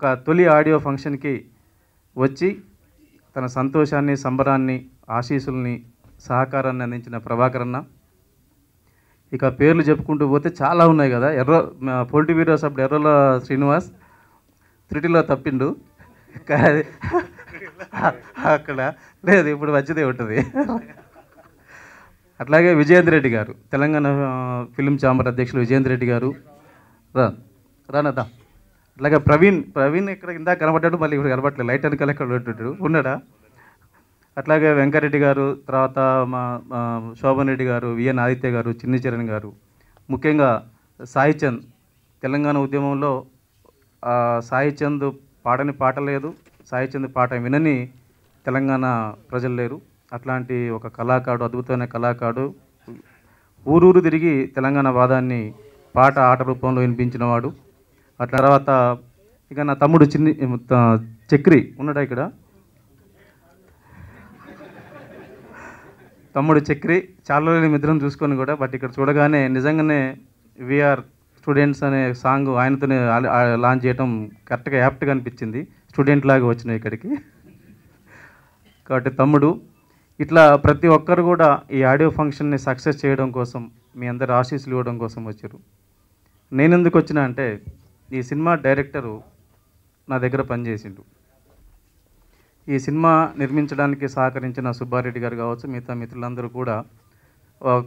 ఒక తొలి ఆడియో ఫంక్షన్కి వచ్చి తన సంతోషాన్ని, సంబరాన్ని, ఆశీస్సుల్ని, సహకారాన్ని అందించిన ప్రభాకర్ అన్న. ఇక పేర్లు చెప్పుకుంటూ పోతే చాలా ఉన్నాయి కదా. పొలిటి వీడియోస్ అప్పుడు ఎర్రల శ్రీనివాస్, త్రిటిలో తప్పిండు అక్కడ లేదు, ఇప్పుడు వచ్చేదే ఉంటుంది. అట్లాగే విజయేంద్ర రెడ్డి గారు, తెలంగాణ ఫిల్మ్ ఛాంబర్ అధ్యక్షులు విజయేంద్ర రెడ్డి గారు, రానదా. అట్లాగే ప్రవీణ్ ఇక్కడ ఇందాక కనబడ్డాడు, మళ్ళీ ఇప్పుడు కనబడలేదు, లైట్ వెనకాల ఎక్కడ ఉన్నాడా. అట్లాగే వెంకరెడ్డి గారు, తర్వాత మా శోభన్ రెడ్డి గారు, విఎన్ ఆదిత్య గారు, చిన్ని చరణ్ గారు, ముఖ్యంగా సాయి చంద్. తెలంగాణ ఉద్యమంలో సాయి చంద్ పాడని పాట లేదు, సాయి చంద్ పాట వినని తెలంగాణ ప్రజలు లేరు. అట్లాంటి ఒక కళాకారుడు, అద్భుతమైన కళాకారుడు, ఊరూరు తిరిగి తెలంగాణ వాదాన్ని పాట, ఆట రూపంలో వినిపించినవాడు. అట్లా తర్వాత ఇక నా తమ్ముడు చక్రి ఉన్నాడా ఇక్కడ, తమ్ముడు చక్రి. చాలా రోజులు మిత్రం చూసుకొని కూడా, బట్ ఇక్కడ చూడగానే నిజంగానే వీఆర్ స్టూడెంట్స్ అనే సాంగ్ ఆయనతోనే లాంచ్ చేయడం కరెక్ట్గా యాప్ట్గా అనిపించింది. స్టూడెంట్ లాగా వచ్చినాయి ఇక్కడికి. కాబట్టి తమ్ముడు, ఇట్లా ప్రతి ఒక్కరు కూడా ఈ ఆడియో ఫంక్షన్ని సక్సెస్ చేయడం కోసం, మీ అందరు ఆశీస్సులు ఇవ్వడం కోసం వచ్చారు. నేను ఎందుకు వచ్చినా అంటే, ఈ సినిమా డైరెక్టరు నా దగ్గర పనిచేసిండు. ఈ సినిమా నిర్మించడానికి సహకరించిన సుబ్బారెడ్డి గారు కావచ్చు, మిగతా మిత్రులందరూ కూడా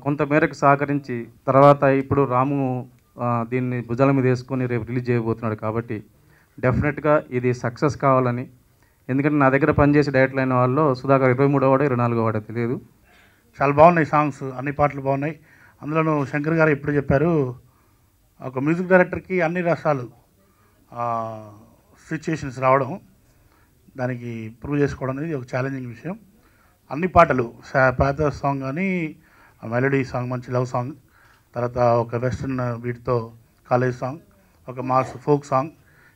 కొంతమేరకు సహకరించి, తర్వాత ఇప్పుడు రాము దీన్ని భుజాల మీద వేసుకొని రేపు రిలీజ్ చేయబోతున్నాడు. కాబట్టి డెఫినెట్గా ఇది సక్సెస్ కావాలని, ఎందుకంటే నా దగ్గర పనిచేసి డైరెక్టర్ అయిన వాళ్ళు సుధాకర్ 23వ వాడో 24వ వాడో తెలియదు. చాలా బాగున్నాయి సాంగ్స్, అన్ని పాటలు బాగున్నాయి. అందులోనూ శంకర్ గారు ఎప్పుడు చెప్పారు, ఒక మ్యూజిక్ డైరెక్టర్కి అన్ని రసాలు సిచ్యుయేషన్స్ రావడం, దానికి ప్రూవ్ చేసుకోవడం అనేది ఒక ఛాలెంజింగ్ విషయం. అన్ని పాటలు, పాత సాంగ్ కానీ, మెలోడీ సాంగ్, మంచి లవ్ సాంగ్, తర్వాత ఒక వెస్ట్రన్ బీట్తో కాలేజ్ సాంగ్, ఒక మాస్ ఫోక్ సాంగ్,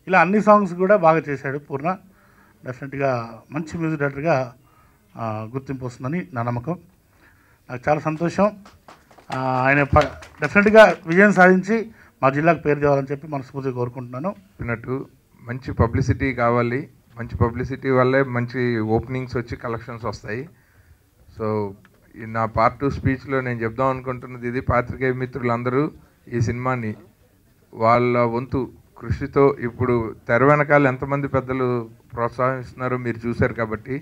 ఇలా అన్ని సాంగ్స్ కూడా బాగా చేశాడు పూర్ణ. డెఫినెట్గా మంచి మ్యూజిక్ డైరెక్టర్గా గుర్తింపు వస్తుందని నా నమ్మకం. నాకు చాలా సంతోషం. ఆయన డెఫినెట్గా విజయం సాధించి మా జిల్లాకు పేరు తేవాలని చెప్పి మనస్ఫూర్తిగా కోరుకుంటున్నాను. చెప్పినట్టు మంచి పబ్లిసిటీ కావాలి, మంచి పబ్లిసిటీ వల్లే మంచి ఓపెనింగ్స్ వచ్చి కలెక్షన్స్ వస్తాయి. సో నా పార్ట్ 2 స్పీచ్లో నేను చెప్దాం అనుకుంటున్నది ఇది, పాత్రికేయ మిత్రులందరూ ఈ సినిమాని వాళ్ళ వంతు కృషితో, ఇప్పుడు తెర వెనకాల ఎంతమంది పెద్దలు ప్రోత్సహిస్తున్నారో మీరు చూశారు. కాబట్టి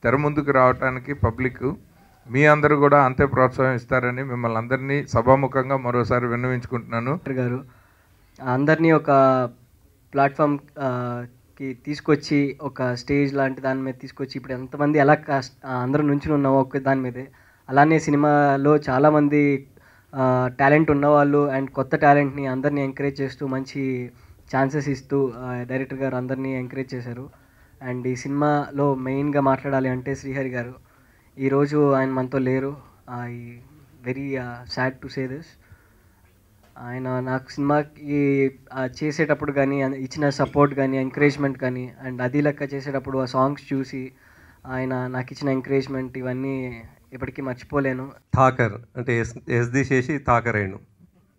తెర ముందుకు రావడానికి పబ్లిక్ మీ అందరూ కూడా అంతే ప్రోత్సాహం ఇస్తారని మిమ్మల్ని అందరినీ సభాముఖంగా మరోసారి విన్నవించుకుంటున్నాను. గారు అందరినీ ఒక ప్లాట్ఫామ్కి తీసుకొచ్చి, ఒక స్టేజ్ లాంటి దాని మీద తీసుకొచ్చి, ఇప్పుడు ఎంతమంది ఎలా అందరూ నుంచి ఉన్నామో ఒక దాని మీదే, అలానే సినిమాలో చాలామంది టాలెంట్ ఉన్నవాళ్ళు అండ్ కొత్త టాలెంట్ని అందరినీ ఎంకరేజ్ చేస్తూ, మంచి ఛాన్సెస్ ఇస్తూ డైరెక్టర్ గారు అందరినీ ఎంకరేజ్ చేశారు. అండ్ ఈ సినిమాలో మెయిన్గా మాట్లాడాలి అంటే శ్రీహరి గారు, ఈరోజు ఆయన మనతో లేరు. I very sad to say this. ఆయన నాకు సినిమాకి చేసేటప్పుడు కానీ ఇచ్చిన సపోర్ట్ కానీ, ఎంకరేజ్మెంట్ కానీ, అండ్ అది లెక్క చేసేటప్పుడు ఆ సాంగ్స్ చూసి ఆయన నాకు ఇచ్చిన ఎంకరేజ్మెంట్, ఇవన్నీ ఎప్పటికీ మర్చిపోలేను. థాకర్ అంటే ఎస్ది చేసి థాకర్ అయ్యాను.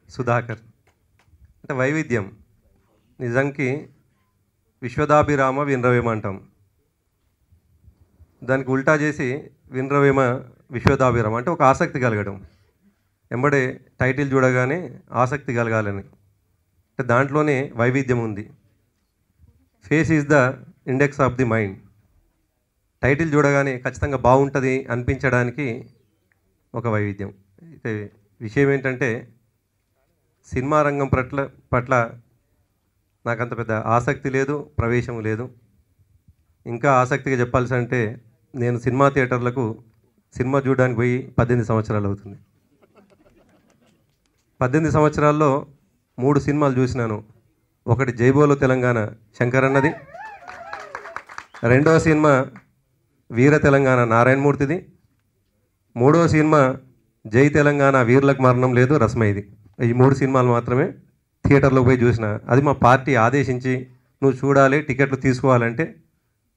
సుధాకర్ అంటే వైవిధ్యం. నిజంకి విశ్వదాభిరామ వినరవేమ అంటాం, దానికి ఉల్టా చేసి వినరవేమ విశ్వదాభిరామ అంటే ఒక ఆసక్తి కలగడం. ఎంబడే టైటిల్ చూడగానే ఆసక్తి కలగాలని, అంటే దాంట్లోనే వైవిధ్యం ఉంది. Face is the index of the mind. Title చూడగానే ఖచ్చితంగా బాగుంటుంది అనిపించడానికి ఒక వైవిధ్యం. అయితే విషయం ఏంటంటే, సినిమా రంగం పట్ల నాకంత పెద్ద ఆసక్తి లేదు, ప్రవేశం లేదు. ఇంకా ఆసక్తిగా చెప్పాల్సి అంటే, నేను సినిమా థియేటర్లకు సినిమా చూడడానికి పోయి 18 సంవత్సరాలు అవుతుంది. 18 సంవత్సరాల్లో 3 సినిమాలు చూసినాను. ఒకటి జైబోలో తెలంగాణ శంకర్ అన్నది, రెండవ సినిమా వీర తెలంగాణ నారాయణమూర్తిది, మూడవ సినిమా జై తెలంగాణ వీరులకు మరణం లేదు రస్మైది. ఈ 3 సినిమాలు మాత్రమే థియేటర్లో పోయి చూసిన. అది మా పార్టీ ఆదేశించి నువ్వు చూడాలి, టికెట్లు తీసుకోవాలంటే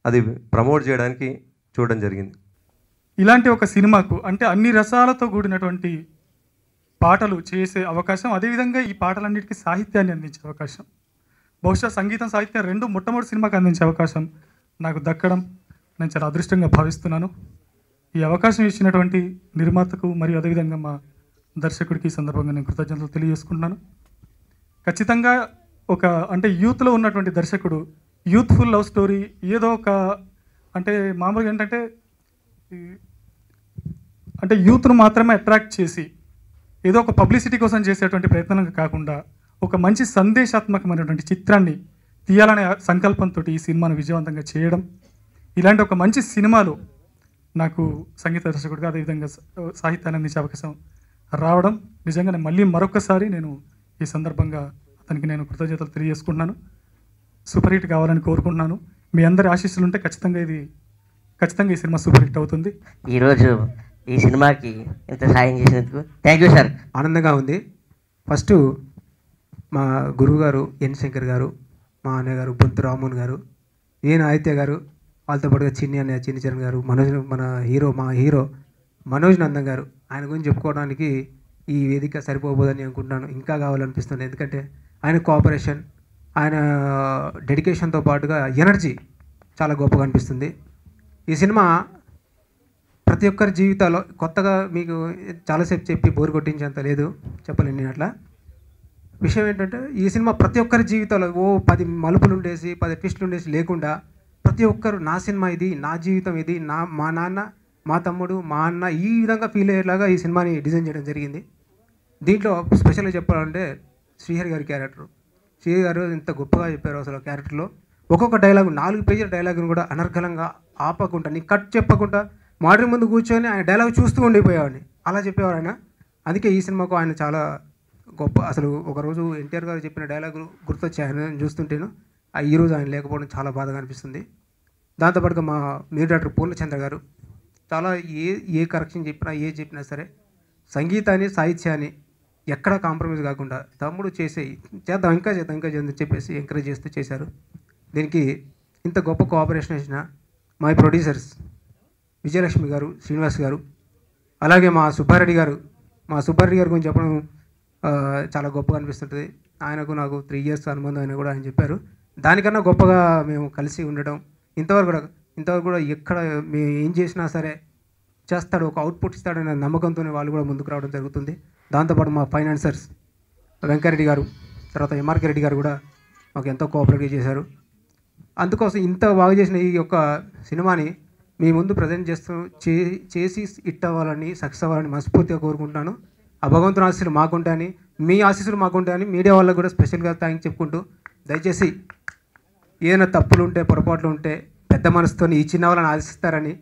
అది ప్రమోట్ చేయడానికి చూడడం జరిగింది. ఇలాంటి ఒక సినిమాకు అంటే అన్ని రసాలతో కూడినటువంటి పాటలు చేసే అవకాశం, అదేవిధంగా ఈ పాటలన్నిటికీ సాహిత్యాన్ని అందించే అవకాశం బహుశా సంగీతం సాహిత్యం రెండు మొట్టమొదటి సినిమాకి అందించే అవకాశం నాకు దక్కడం నేను చాలా అదృష్టంగా భావిస్తున్నాను. ఈ అవకాశం ఇచ్చినటువంటి నిర్మాతకు మరియు అదేవిధంగా మా దర్శకుడికి ఈ సందర్భంగా నేను కృతజ్ఞతలు తెలియజేసుకుంటున్నాను. ఖచ్చితంగా ఒక అంటే యూత్లో ఉన్నటువంటి దర్శకుడు యూత్ఫుల్ లవ్ స్టోరీ ఏదో ఒక అంటే మామూలుగా ఏంటంటే అంటే యూత్ను మాత్రమే అట్రాక్ట్ చేసి ఏదో ఒక పబ్లిసిటీ కోసం చేసేటువంటి ప్రయత్నం కాకుండా ఒక మంచి సందేశాత్మకమైనటువంటి చిత్రాన్ని తీయాలనే సంకల్పంతో ఈ సినిమాను విజయవంతంగా చేయడం, ఇలాంటి ఒక మంచి సినిమాలో నాకు సంగీత దర్శకుడిగా అదేవిధంగా సాహిత్యాన్ని అందించే అవకాశం రావడం నిజంగానే మళ్ళీ మరొకసారి నేను ఈ సందర్భంగా అతనికి నేను కృతజ్ఞతలు తెలియజేసుకుంటున్నాను. సూపర్ హిట్ కావాలని కోరుకుంటున్నాను. మీ అందరి ఆశీస్సులు ఉంటే ఖచ్చితంగా ఈ సినిమా సూపర్ హిట్ అవుతుంది. ఈరోజు ఈ సినిమాకి ఇంత సాయం చేసినందుకు థ్యాంక్ యూ సార్. ఆనందంగా ఉంది. ఫస్ట్ మా గురువు గారు ఎన్ శంకర్ గారు, మా అన్నయ్య గారు బొంతు రామోహన్ గారు, నేను ఆదిత్య గారు, వాళ్ళతో పాటుగా చిన్ని చరణ్ గారు, మా హీరో మనోజ్ నందన్ గారు. ఆయన గురించి చెప్పుకోవడానికి ఈ వేదిక సరిపోబోదని అనుకుంటున్నాను. ఇంకా కావాలనిపిస్తుంది. ఎందుకంటే ఆయన కోఆపరేషన్, ఆయన డెడికేషన్తో పాటుగా ఎనర్జీ చాలా గొప్పగా అనిపిస్తుంది. ఈ సినిమా ప్రతి ఒక్కరి జీవితాల్లో కొత్తగా మీకు చాలాసేపు చెప్పి బోర్ కొట్టించేంత లేదు, చెప్పలేను నేను అట్లా. విషయం ఏంటంటే ఈ సినిమా ప్రతి ఒక్కరి జీవితంలో 10 మలుపులు ఉండేసి 10 ట్విస్టులు ఉండేసి లేకుండా ప్రతి ఒక్కరు నా సినిమా ఇది, నా జీవితం ఇది, మా నాన్న, మా తమ్ముడు, మా అన్న ఈ విధంగా ఫీల్ అయ్యేలాగా ఈ సినిమాని డిజైన్ చేయడం జరిగింది. దీంట్లో స్పెషల్గా చెప్పాలంటే శ్రీహరి గారి క్యారెక్టర్, శ్రీహరి గారు ఇంత గొప్పగా చెప్పారు. అసలు క్యారెక్టర్లో ఒక్కొక్క డైలాగు 4 పేజీల డైలాగును కూడా అనర్గళంగా ఆపకుండా, నీ కట్ చెప్పకుండా మాటల ముందు కూర్చొని ఆయన డైలాగ్ చూస్తూ ఉండిపోయేవాడిని. అలా చెప్పేవారు ఆయన. అందుకే ఈ సినిమాకు ఆయన చాలా గొప్ప. అసలు ఒకరోజు ఎన్టీఆర్ గారు చెప్పిన డైలాగులు గుర్తొచ్చి ఆయన చూస్తుంటేను ఈరోజు ఆయన లేకపోవడం చాలా బాధగా అనిపిస్తుంది. దాంతోపాటుగా మా మీరు డాక్టర్ పూర్ణచంద్ర గారు చాలా ఏ కరెక్షన్ చెప్పినా సరే సంగీతాన్ని సాహిత్యాన్ని ఎక్కడ కాంప్రమైజ్ కాకుండా తమ్ముడు చేద్దాం ఇంకా చేద్దాం చెప్పేసి ఎంకరేజ్ చేస్తూ చేశారు. దీనికి ఇంత గొప్ప కోఆపరేషన్ ఇచ్చిన మా ప్రొడ్యూసర్స్ విజయలక్ష్మి గారు, శ్రీనివాస్ గారు, అలాగే మా సుబ్బారెడ్డి గారు గురించి చెప్పడం చాలా గొప్పగా అనిపిస్తుంటుంది. ఆయనకు నాకు 3 years అనుబంధం అయినా కూడా ఆయన చెప్పారు. దానికన్నా గొప్పగా మేము కలిసి ఉండడం, ఇంతవరకు కూడా ఎక్కడ మేము ఏం చేసినా సరే చేస్తాడు, ఒక అవుట్పుట్ ఇస్తాడనే నమ్మకంతోనే వాళ్ళు కూడా ముందుకు రావడం జరుగుతుంది. దాంతోపాటు మా ఫైనాన్సర్స్ వెంకరెడ్డి గారు, తర్వాత ఎంఆర్కే రెడ్డి గారు కూడా మాకు ఎంతో కోఆపరేట్ చేశారు. అందుకోసం ఇంత బాగా చేసిన ఈ యొక్క సినిమాని మీ ముందు ప్రజెంట్ చేసి హిట్ అవ్వాలని, సక్సెస్ అవ్వాలని మనస్ఫూర్తిగా కోరుకుంటున్నాను. ఆ భగవంతుని ఆశీస్సులు మాకుంటాయని, మీ ఆశీస్సులు మాకుంటాయని మీడియా వాళ్ళకు కూడా స్పెషల్గా థ్యాంక్స్ చెప్పుకుంటూ, దయచేసి ఏదైనా తప్పులు ఉంటే పొరపాట్లు ఉంటే పెద్ద మనసుతో ఈ చిన్న వాళ్ళని ఆశిస్తారని